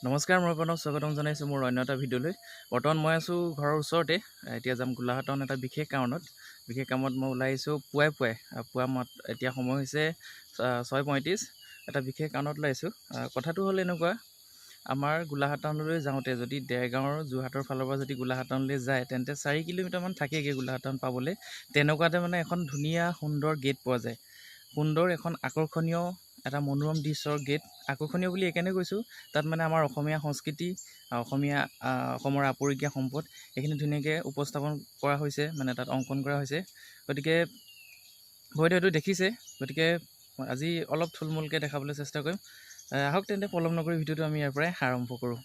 নমস্কাৰ, মই প্ৰণৱ স্বাগতম জনাইছোঁ মোৰ অন্য এটা ভিডিঅ'লৈ। বৰ্তমান মই আছোঁ ঘৰৰ ওচৰতে। এতিয়া যাম গোলাঘাটত এটা বিশেষ কামত মই ওলাই আহিছোঁ পুৱা মাত এতিয়া সময় হৈছে 6:35। এটা বিশেষ কাৰণত ওলাইছোঁ। কথাটো হ'ল এনেকুৱা, আমাৰ গোলাঘাট টাউনলৈ যাওঁতে যদি দেৰগাঁৱৰ যোৰহাটৰ ফালৰ পৰা যদি গোলাঘাট টাউনলৈ যায় তেন্তে 4 কিলোমিটাৰমান থাকেগৈ গোলাঘাট টাউন পাবলৈ। তেনেকুৱাতে মানে এখন ধুনীয়া সুন্দৰ গেট পোৱা যায়। সুন্দৰ এখন আকৰ্ষণীয় এটা মনোৰম দৃশ্যৰ গেট। আকৰ্ষণীয় বুলি এইকাৰণে কৈছোঁ, তাত মানে আমাৰ অসমীয়া সংস্কৃতি, অসমৰ আপুৰুগীয়া সম্পদ এইখিনি ধুনীয়াকৈ উপস্থাপন কৰা হৈছে, মানে তাত অংকন কৰা হৈছে। গতিকে হয়তো দেখিছে, গতিকে আজি অলপ থুলমূলকৈ দেখাবলৈ চেষ্টা কৰিম। আহক তেন্তে পলম নকৰি ভিডিঅ'টো আমি ইয়াৰ পৰাই আৰম্ভ কৰোঁ।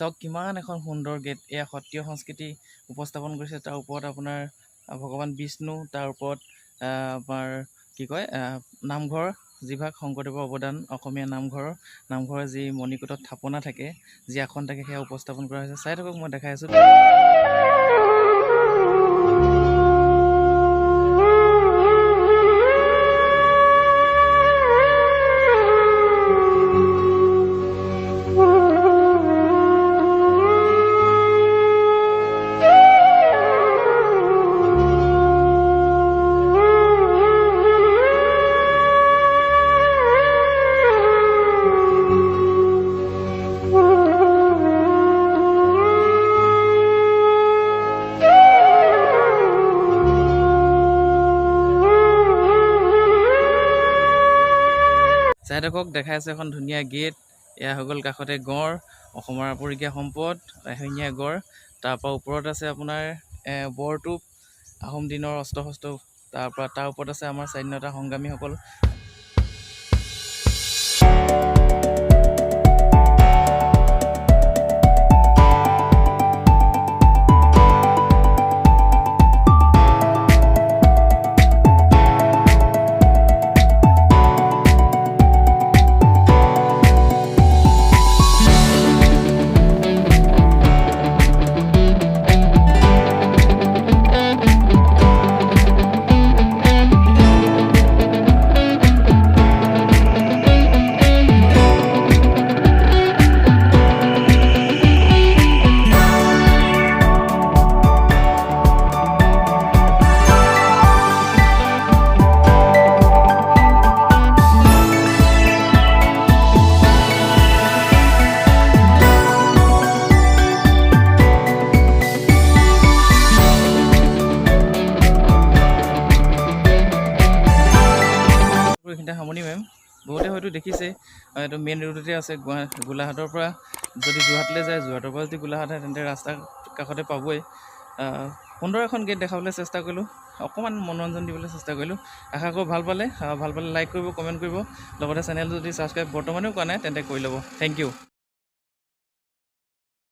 চাওক কিমান এখন সুন্দৰ গেট। এয়া সত্ৰীয় সংস্কৃতি উপস্থাপন কৰিছে। তাৰ ওপৰত আপোনাৰ ভগৱান বিষ্ণু, তাৰ ওপৰত আমাৰ নামঘৰ, যিভাগ শংকৰদেৱৰ অৱদান, অসমীয়া নামঘৰৰ যি মণিকূটত থাপনা থাকে, যি আসন থাকে, সেয়া উপস্থাপন কৰা হৈছে। চাই থাকক, মই দেখাই আছোঁ। চাই থাকক, দেখাই আছে এখন ধুনীয়া গেট। এয়া হৈ গ'ল কাষতে গড়, অসমৰ আপুৰুগীয়া সম্পদ এশিঙীয়া গড়। তাৰপৰা ওপৰত আছে আপোনাৰ বৰটোপ, আহোম দিনৰ অস্ত্ৰ শস্ত্ৰ। তাৰ ওপৰত আছে আমাৰ স্বাধীনতা সংগ্ৰামীসকল। এইখিনিতে সামৰণি মাৰিম। বহুতে হয়তো দেখিছে, এইটো মেইন ৰোডতে আছে। গোলাঘাটৰ পৰা যদি যোৰহাটলৈ যায়, যোৰহাটৰ পৰা যদি গোলাঘাট হয়, তেন্তে ৰাস্তাৰ কাষতে পাবই। সুন্দৰ এখন গেট দেখাবলৈ চেষ্টা কৰিলোঁ, অকণমান মনোৰঞ্জন দিবলৈ চেষ্টা কৰিলোঁ। আশা কৰোঁ ভাল পালে লাইক কৰিব, কমেণ্ট কৰিব, লগতে চেনেলটো যদি ছাবস্ক্ৰাইব বৰ্তমানেও কৰা নাই তেন্তে কৰি ল'ব। Thank U.